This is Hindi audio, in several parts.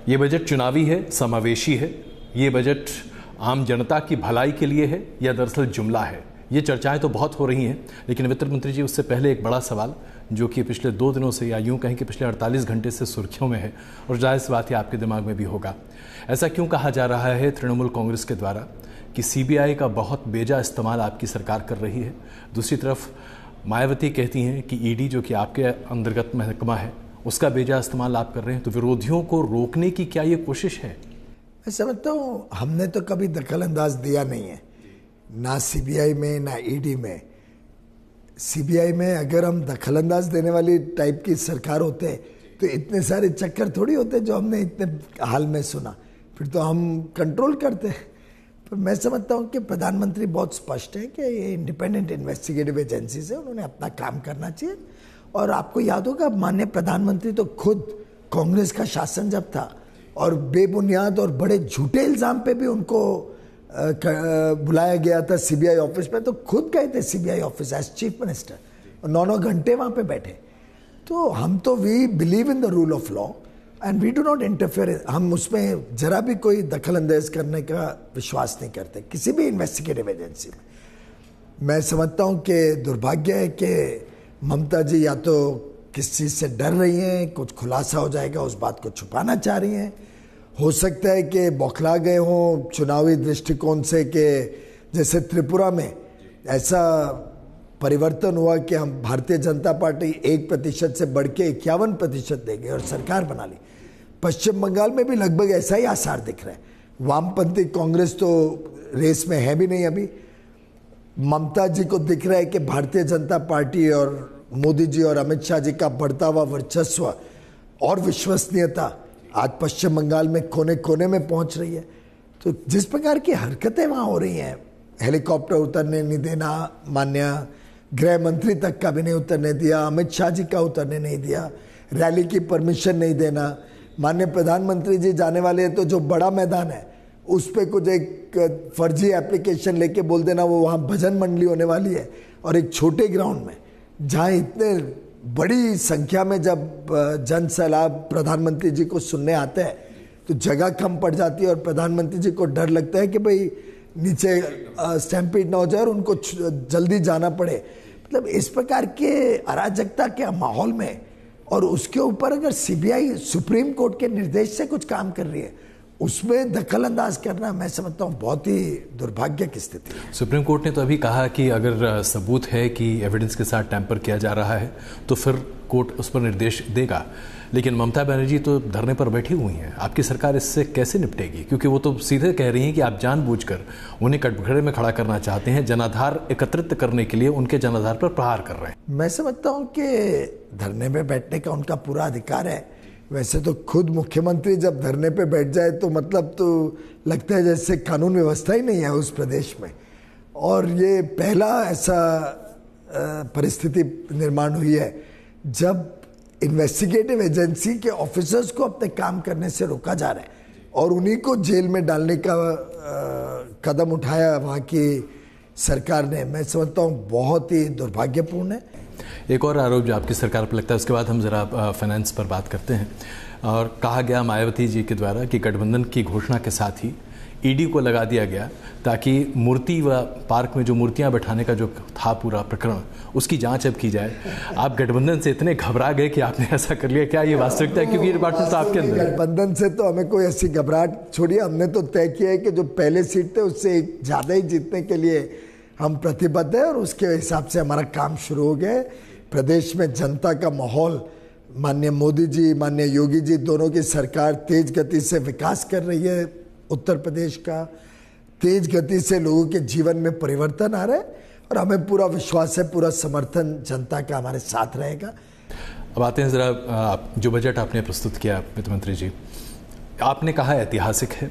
ये बजट चुनावी है, समावेशी है, ये बजट आम जनता की भलाई के लिए है या दरअसल जुमला है? ये चर्चाएं तो बहुत हो रही हैं, लेकिन वित्त मंत्री जी उससे पहले एक बड़ा सवाल जो कि पिछले 2 दिनों से या यूं कहें कि पिछले 48 घंटे से सुर्खियों में है और जाहिर सी बात है आपके दिमाग में भी होगा। ऐसा क्यों कहा जा रहा है तृणमूल कांग्रेस के द्वारा कि सीबीआई का बहुत बेजा इस्तेमाल आपकी सरकार कर रही है? दूसरी तरफ मायावती कहती हैं कि ईडी जो कि आपके अंतर्गत महकमा है उसका बेजा इस्तेमाल आप कर रहे हैं, तो विरोधियों को रोकने की क्या ये कोशिश है? मैं समझता हूँ हमने तो कभी दखल अंदाज दिया नहीं है, ना सीबीआई में ना ईडी में। सीबीआई में अगर हम दखल अंदाज देने वाली टाइप की सरकार होते तो इतने सारे चक्कर थोड़ी होते जो हमने इतने हाल में सुना, फिर तो हम कंट्रोल करते। पर मैं समझता हूँ कि प्रधानमंत्री बहुत स्पष्ट है कि ये इंडिपेंडेंट इन्वेस्टिगेटिव एजेंसीज है, उन्होंने अपना काम करना चाहिए। और आपको याद होगा माननीय प्रधानमंत्री तो खुद कांग्रेस का शासन जब था और बेबुनियाद और बड़े झूठे इल्जाम पे भी उनको बुलाया गया था सीबीआई ऑफिस में, तो खुद गए थे CBI office as chief minister और 9 घंटे वहाँ पे बैठे। तो हम तो we believe in the rule of law and we do not interfere. हम उसमें जरा भी कोई दखल अंदाज करने का विश्वास नहीं करते किसी भी इन्वेस्टिगेटिव एजेंसी में। मैं समझता हूँ कि दुर्भाग्य है कि ममता जी या तो किस चीज़ से डर रही हैं, कुछ खुलासा हो जाएगा उस बात को छुपाना चाह रही हैं। हो सकता है कि बौखला गए हों चुनावी दृष्टिकोण से कि जैसे त्रिपुरा में ऐसा परिवर्तन हुआ कि हम भारतीय जनता पार्टी 1% से बढ़ के 51% दे गई और सरकार बना ली। पश्चिम बंगाल में भी लगभग ऐसा ही आसार दिख रहा है। वामपंथी कांग्रेस तो रेस में है भी नहीं अभी। ममता जी को दिख रहा है कि भारतीय जनता पार्टी और मोदी जी और अमित शाह जी का बढ़ता हुआ वर्चस्व और विश्वसनीयता आज पश्चिम बंगाल में कोने कोने में पहुंच रही है। तो जिस प्रकार की हरकतें वहां हो रही हैं, हेलीकॉप्टर उतरने नहीं देना, माननीय गृह मंत्री तक का भी नहीं उतरने दिया, अमित शाह जी का उतरने नहीं दिया, रैली की परमिशन नहीं देना, माननीय प्रधानमंत्री जी जाने वाले हैं तो जो बड़ा मैदान है उस पर कुछ एक फर्जी एप्लीकेशन लेके बोल देना वो वहाँ भजन मंडली होने वाली है, और एक छोटे ग्राउंड में जहाँ इतने बड़ी संख्या में जब जन सैलाब प्रधानमंत्री जी को सुनने आते हैं तो जगह कम पड़ जाती है और प्रधानमंत्री जी को डर लगता है कि भाई नीचे स्टैम्पीड ना हो जाए और उनको जल्दी जाना पड़े। मतलब इस प्रकार के अराजकता के माहौल में और उसके ऊपर अगर सीबीआई सुप्रीम कोर्ट के निर्देश से कुछ काम कर रही है उसमें दखल अंदाज करना मैं समझता हूँ बहुत ही दुर्भाग्य की स्थिति है। सुप्रीम कोर्ट ने तो अभी कहा कि अगर सबूत है कि एविडेंस के साथ टैंपर किया जा रहा है तो फिर कोर्ट उस पर निर्देश देगा, लेकिन ममता बनर्जी तो धरने पर बैठी हुई हैं। आपकी सरकार इससे कैसे निपटेगी? क्योंकि वो तो सीधे कह रही हैं कि आप जानबूझकर उन्हें कटघरे में खड़ा करना चाहते हैं, जनाधार एकत्रित करने के लिए उनके जनाधार पर प्रहार कर रहे हैं। मैं समझता हूँ कि धरने में बैठने का उनका पूरा अधिकार है। वैसे तो खुद मुख्यमंत्री जब धरने पे बैठ जाए तो मतलब तो लगता है जैसे कानून व्यवस्था ही नहीं है उस प्रदेश में, और ये पहला ऐसा परिस्थिति निर्माण हुई है जब इन्वेस्टिगेटिव एजेंसी के ऑफिसर्स को अपने काम करने से रोका जा रहा है और उन्हीं को जेल में डालने का कदम उठाया वहाँ की सरकार ने। मैं समझता हूँ बहुत ही दुर्भाग्यपूर्ण है। एक और आरोप जो आपकी सरकार पर लगता है, उसके बाद हम ज़रा फाइनेंस पर बात करते हैं। और कहा गया मायावती जी के द्वारा कि गठबंधन की घोषणा के साथ ही ईडी को लगा दिया गया ताकि मूर्ति व पार्क में जो मूर्तियां बैठाने का जो था पूरा प्रकरण उसकी जांच अब की जाए। आप गठबंधन से इतने घबरा गए कि आपने ऐसा कर लिया, क्या ये वास्तविकता है? क्योंकि ये डिपार्टमेंट तो आपके अंदर है। गठबंधन से तो हमें कोई ऐसी घबराहट छोड़िए, हमने तो तय किया है कि जो पहले सीट थे उससे ज़्यादा ही जीतने के लिए हम प्रतिबद्ध है और उसके हिसाब से हमारा काम शुरू हो गया। प्रदेश में जनता का माहौल, माननीय मोदी जी माननीय योगी जी दोनों की सरकार तेज गति से विकास कर रही है। उत्तर प्रदेश का तेज गति से लोगों के जीवन में परिवर्तन आ रहा है और हमें पूरा विश्वास है, पूरा समर्थन जनता का हमारे साथ रहेगा। अब आते हैं ज़रा जो बजट आपने प्रस्तुत किया वित्त मंत्री जी, आपने कहा ऐतिहासिक है,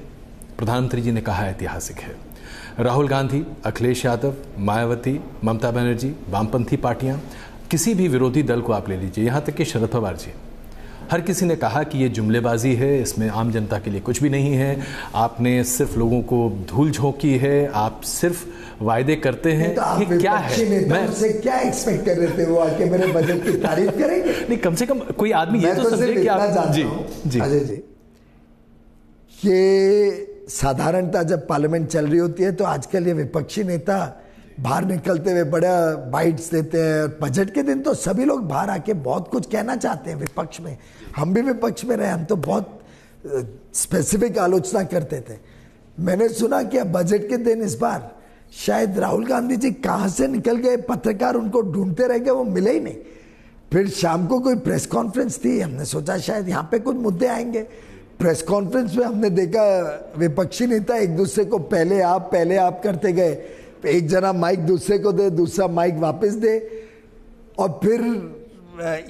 प्रधानमंत्री जी ने कहा ऐतिहासिक है। राहुल गांधी, अखिलेश यादव, मायावती, ममता बनर्जी, वामपंथी पार्टियां, किसी भी विरोधी दल को आप ले लीजिए, यहाँ तक कि शरद पवार जी, हर किसी ने कहा कि ये जुमलेबाजी है, इसमें आम जनता के लिए कुछ भी नहीं है, आपने सिर्फ लोगों को धूल झोंकी है, आप सिर्फ वायदे करते हैं। तो ये क्या है? मैं उससे क्या एक्सपेक्ट कर रहे थे? वो आके मेरे बजट की तारीफ करेंगे? नहीं, कम से कम कोई आदमी ये तो समझे कि आप जी, अजय जी, ये साधारणतः जब पार्लियामेंट चल रही होती है तो आजकल ये विपक्षी नेता बाहर निकलते हुए बड़ा बाइट्स देते हैं। बजट के दिन तो सभी लोग बाहर आके बहुत कुछ कहना चाहते हैं विपक्ष में। हम भी विपक्ष में रहे, हम तो बहुत स्पेसिफिक आलोचना करते थे। मैंने सुना कि अब बजट के दिन इस बार शायद राहुल गांधी जी कहाँ से निकल गए, पत्रकार उनको ढूंढते रह गए, वो मिले ही नहीं। फिर शाम को कोई प्रेस कॉन्फ्रेंस थी, हमने सोचा शायद यहाँ पे कुछ मुद्दे आएंगे। प्रेस कॉन्फ्रेंस में हमने देखा विपक्षी नेता एक दूसरे को पहले आप करते गए। एक जना माइक दूसरे को दे, दूसरा माइक वापस दे, और फिर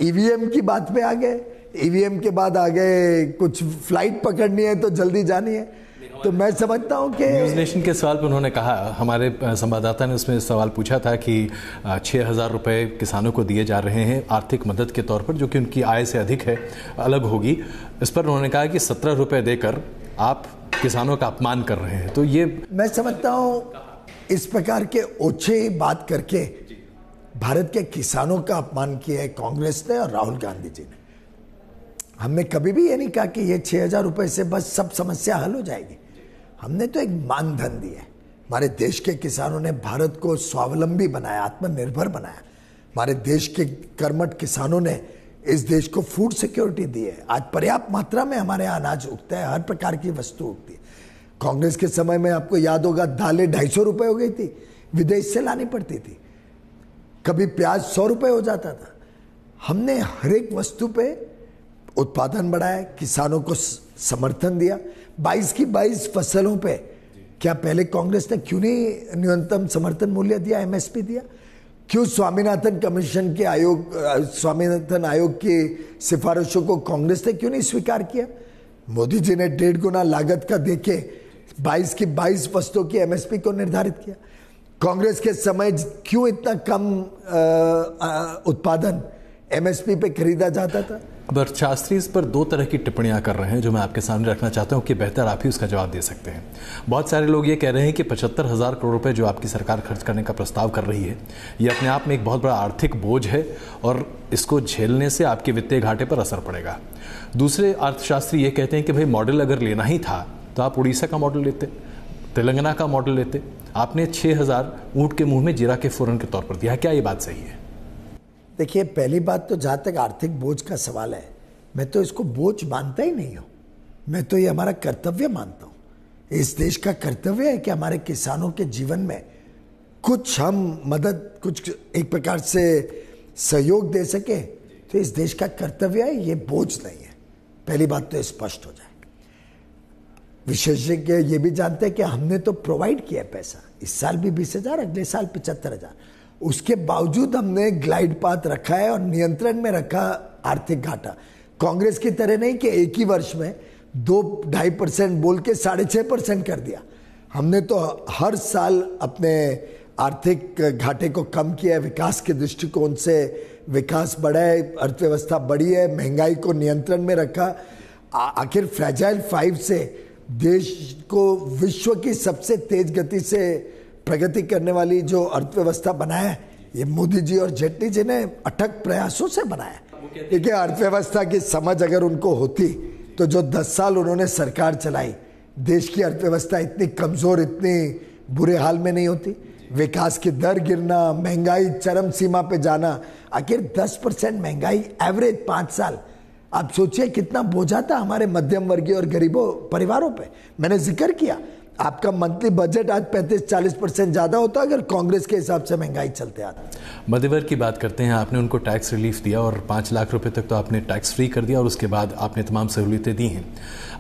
ईवीएम की बात पे आ गए। ईवीएम के बाद आ गए कुछ फ्लाइट पकड़नी है तो जल्दी जानी है। तो मैं समझता हूं कि न्यूज़ नेशन के सवाल पर उन्होंने कहा, हमारे संवाददाता ने उसमें सवाल पूछा था कि 6,000 रुपये किसानों को दिए जा रहे हैं आर्थिक मदद के तौर पर, जो कि उनकी आय से अधिक है, अलग होगी। इस पर उन्होंने कहा कि 17 रुपये देकर आप किसानों का अपमान कर रहे हैं। तो ये मैं समझता हूं इस प्रकार के ओछे बात करके भारत के किसानों का अपमान किया है कांग्रेस ने और राहुल गांधी जी ने। हमने कभी भी ये नहीं कहा कि ये 6,000 रुपये से बस सब समस्या हल हो जाएगी। हमने तो एक मानधन दिया है। हमारे देश के किसानों ने भारत को स्वावलंबी बनाया, आत्मनिर्भर बनाया। हमारे देश के कर्मठ किसानों ने इस देश को फूड सिक्योरिटी दी है। आज पर्याप्त मात्रा में हमारे यहाँ अनाज उगता है, हर प्रकार की वस्तु उगती है। कांग्रेस के समय में आपको याद होगा दालें 250 रुपये हो गई थी, विदेश से लानी पड़ती थी। कभी प्याज 100 रुपये हो जाता था। हमने हर एक वस्तु पे उत्पादन बढ़ाया, किसानों को समर्थन दिया। 22 की 22 फसलों पे क्या पहले कांग्रेस ने क्यों नहीं न्यूनतम समर्थन मूल्य दिया, एमएसपी दिया? क्यों स्वामीनाथन कमीशन के स्वामीनाथन आयोग की सिफारिशों को कांग्रेस ने क्यों नहीं स्वीकार किया? मोदी जी ने 1.5 गुना लागत का देके 22 की 22 वस्तुओं की एमएसपी को निर्धारित किया। कांग्रेस के समय क्यों इतना कम उत्पादन एमएसपी पे खरीदा जाता था? अब शास्त्री इस पर 2 तरह की टिप्पणियां कर रहे हैं जो मैं आपके सामने रखना चाहता हूं कि बेहतर आप ही उसका जवाब दे सकते हैं। बहुत सारे लोग ये कह रहे हैं कि 75,000 करोड़ रुपए जो आपकी सरकार खर्च करने का प्रस्ताव कर रही है, ये अपने आप में एक बहुत बड़ा आर्थिक बोझ है और इसको झेलने से आपके वित्तीय घाटे पर असर पड़ेगा। दूसरे अर्थशास्त्री ये कहते हैं कि भाई मॉडल अगर लेना ही था तो आप उड़ीसा का मॉडल लेते, तेलंगाना का मॉडल लेते। आपने 6,000 ऊँट के मुँह में जीरा के फोरन के तौर पर दिया। क्या ये बात सही है? देखिए, पहली बात तो जहाँ तक आर्थिक बोझ का सवाल है, मैं तो इसको बोझ मानता ही नहीं हूँ। मैं तो ये हमारा कर्तव्य मानता हूँ। इस देश का कर्तव्य है कि हमारे किसानों के जीवन में कुछ हम मदद, कुछ एक प्रकार से सहयोग दे सके, तो इस देश का कर्तव्य है, ये बोझ नहीं है। पहली बात तो स्पष्ट हो जाए। विशेषज्ञ ये भी जानते हैं कि हमने तो प्रोवाइड किया पैसा, इस साल भी 20,000, अगले साल 75,000। उसके बावजूद हमने ग्लाइड पाथ रखा है और नियंत्रण में रखा आर्थिक घाटा। कांग्रेस की तरह नहीं कि एक ही वर्ष में 2-2.5% बोल के 6.5% कर दिया। हमने तो हर साल अपने आर्थिक घाटे को कम किया है। विकास के दृष्टिकोण से विकास बढ़ा है, अर्थव्यवस्था बढ़ी है, महंगाई को नियंत्रण में रखा। आखिर फ्रैजाइल 5 से देश को विश्व की सबसे तेज गति से प्रगति करने वाली जो अर्थव्यवस्था बनाया है, ये मोदी जी और जेटली जी ने अथक प्रयासों से बनाया। देखिए, अर्थव्यवस्था की समझ अगर उनको होती तो जो 10 साल उन्होंने सरकार चलाई, देश की अर्थव्यवस्था इतनी कमजोर, इतनी बुरे हाल में नहीं होती। विकास की दर गिरना, महंगाई चरम सीमा पे जाना, आखिर 10% महंगाई एवरेज 5 साल, आप सोचिए कितना बोझा था हमारे मध्यम वर्गीय और गरीबों परिवारों पे। मैंने जिक्र किया, आपका मंथली बजट आज 35-40% ज्यादा होता अगर कांग्रेस के हिसाब से महंगाई चलते आता। मध्यवर्ग की बात करते हैं, आपने उनको टैक्स रिलीफ दिया और 5 लाख रुपए तक तो आपने टैक्स फ्री कर दिया और उसके बाद आपने तमाम सहूलियतें दी हैं।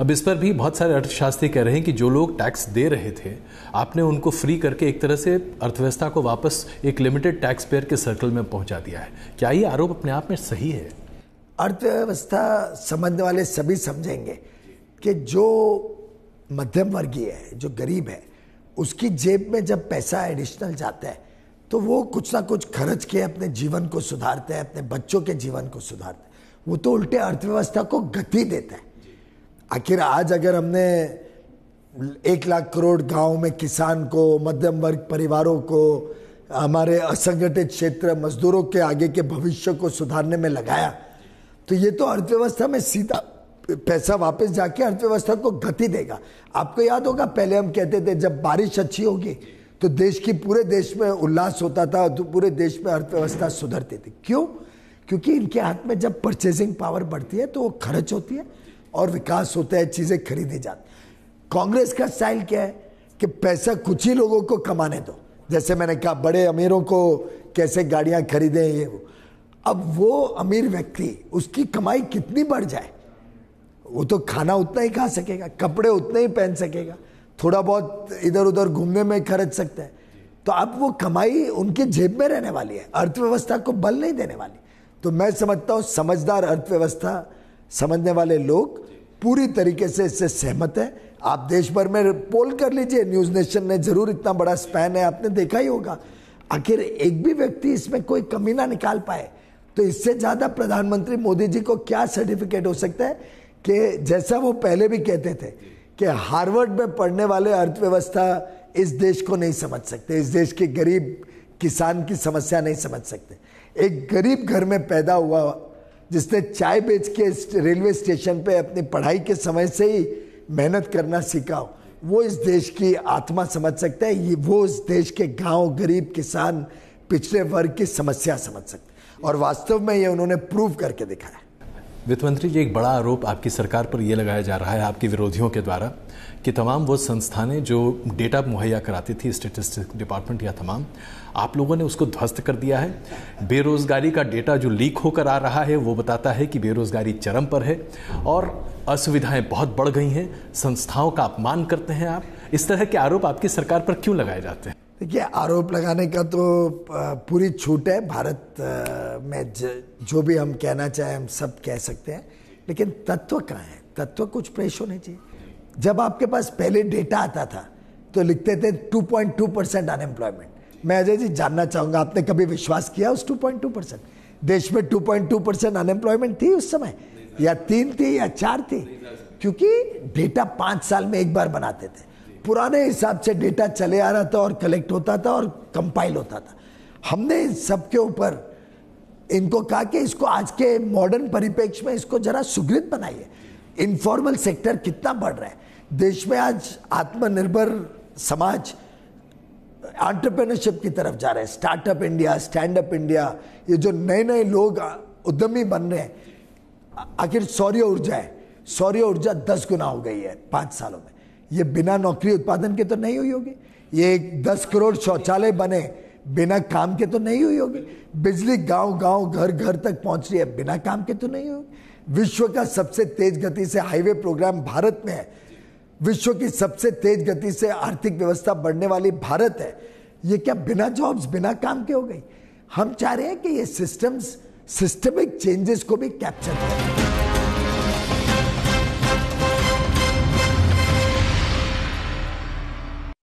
अब इस पर भी बहुत सारे अर्थशास्त्री कह रहे हैं कि जो लोग टैक्स दे रहे थे, आपने उनको फ्री करके एक तरह से अर्थव्यवस्था को वापस एक लिमिटेड टैक्स पेयर के सर्कल में पहुंचा दिया है। क्या ये आरोप अपने आप में सही है? अर्थव्यवस्था समझने वाले सभी समझेंगे कि जो मध्यम वर्गीय है, जो गरीब है, उसकी जेब में जब पैसा एडिशनल जाता है तो वो कुछ ना कुछ खर्च के अपने जीवन को सुधारते हैं, अपने बच्चों के जीवन को सुधारते हैं। वो तो उल्टे अर्थव्यवस्था को गति देता है। आखिर आज अगर हमने 1 लाख करोड़ गांव में किसान को, मध्यम वर्ग परिवारों को, हमारे असंगठित क्षेत्र मजदूरों के आगे के भविष्य को सुधारने में लगाया, तो ये तो अर्थव्यवस्था में सीधा पैसा वापस जाके अर्थव्यवस्था को गति देगा। आपको याद होगा पहले हम कहते थे जब बारिश अच्छी होगी तो पूरे देश में उल्लास होता था, तो पूरे देश में अर्थव्यवस्था सुधरती थी। क्यों? क्योंकि इनके हाथ में जब परचेजिंग पावर बढ़ती है तो वो खर्च होती है और विकास होता है, चीजें खरीदी जाती। कांग्रेस का स्टाइल क्या है कि पैसा कुछ ही लोगों को कमाने दो, जैसे मैंने कहा बड़े अमीरों को कैसे गाड़ियां खरीदें ये वो। अब वो अमीर व्यक्ति उसकी कमाई कितनी बढ़ जाए, वो तो खाना उतना ही खा सकेगा, कपड़े उतने ही पहन सकेगा, थोड़ा बहुत इधर उधर घूमने में खर्च सकता है। तो अब वो कमाई उनके जेब में रहने वाली है, अर्थव्यवस्था को बल नहीं देने वाली। तो मैं समझता हूँ समझदार अर्थव्यवस्था समझने वाले लोग पूरी तरीके से इससे सहमत है। आप देश भर में पोल कर लीजिए, न्यूज नेशन ने जरूर, इतना बड़ा स्पैन है, आपने देखा ही होगा। आखिर एक भी व्यक्ति इसमें कोई कमी ना निकाल पाए, तो इससे ज्यादा प्रधानमंत्री मोदी जी को क्या सर्टिफिकेट हो सकता है कि जैसा वो पहले भी कहते थे कि हार्वर्ड में पढ़ने वाले अर्थव्यवस्था इस देश को नहीं समझ सकते, इस देश के गरीब किसान की समस्या नहीं समझ सकते। एक गरीब घर में पैदा हुआ जिसने चाय बेच के रेलवे स्टेशन पे अपनी पढ़ाई के समय से ही मेहनत करना सीखा, वो इस देश की आत्मा समझ सकता है, ये वो इस देश के गांव, गरीब किसान, पिछड़े वर्ग की समस्या समझ सकते हैं, और वास्तव में ये उन्होंने प्रूव करके दिखाया। वित्त मंत्री जी, एक बड़ा आरोप आपकी सरकार पर यह लगाया जा रहा है आपके विरोधियों के द्वारा कि तमाम वो संस्थानें जो डेटा मुहैया कराती थी, स्टैटिस्टिक्स डिपार्टमेंट या तमाम, आप लोगों ने उसको ध्वस्त कर दिया है। बेरोजगारी का डेटा जो लीक होकर आ रहा है वो बताता है कि बेरोजगारी चरम पर है और असुविधाएं बहुत बढ़ गई हैं, संस्थाओं का अपमान करते हैं आप। इस तरह के आरोप आपकी सरकार पर क्यों लगाए जाते हैं? देखिए, आरोप लगाने का तो पूरी छूट है, भारत में जो भी हम कहना चाहें हम सब कह सकते हैं, लेकिन तत्व कहाँ है? तत्व कुछ पेश होने चाहिए। जब आपके पास पहले डेटा आता था तो लिखते थे 2.2% अनएम्प्लॉयमेंट। मैं अजय जी जानना चाहूंगा, आपने कभी विश्वास किया उस 2.2%? देश में 2.2% अनएम्प्लॉयमेंट थी उस समय, या 3 थी या 4 थी? क्योंकि डेटा 5 साल में एक बार बनाते थे, पुराने हिसाब से डेटा चले आ रहा था और कलेक्ट होता था और कंपाइल होता था। हमने सबके ऊपर इनको कहा कि इसको आज के मॉडर्न परिप्रेक्ष्य में इसको जरा सुगृत बनाइए। इनफॉर्मल सेक्टर कितना बढ़ रहा है देश में, आज आत्मनिर्भर समाज एंटरप्रेन्योरशिप की तरफ जा रहे हैं, startup India, stand up India, ये जो नए नए लोग उद्यमी बन रहे हैं। आखिर सौर्य ऊर्जा है, सौर्य ऊर्जा 10 गुना हो गई है 5 सालों में। ये बिना नौकरी उत्पादन के तो नहीं हुई होगी। ये 10 करोड़ शौचालय बने बिना काम के तो नहीं हुई होगी। बिजली गांव गांव घर घर तक पहुंच रही है, बिना काम के तो नहीं होगी। विश्व का सबसे तेज गति से हाईवे प्रोग्राम भारत में है, विश्व की सबसे तेज गति से आर्थिक व्यवस्था बढ़ने वाली भारत है। ये क्या बिना जॉब्स, बिना काम के हो गई? हम चाह रहे हैं कि ये सिस्टमिक चेंजेस को भी कैप्चर करें।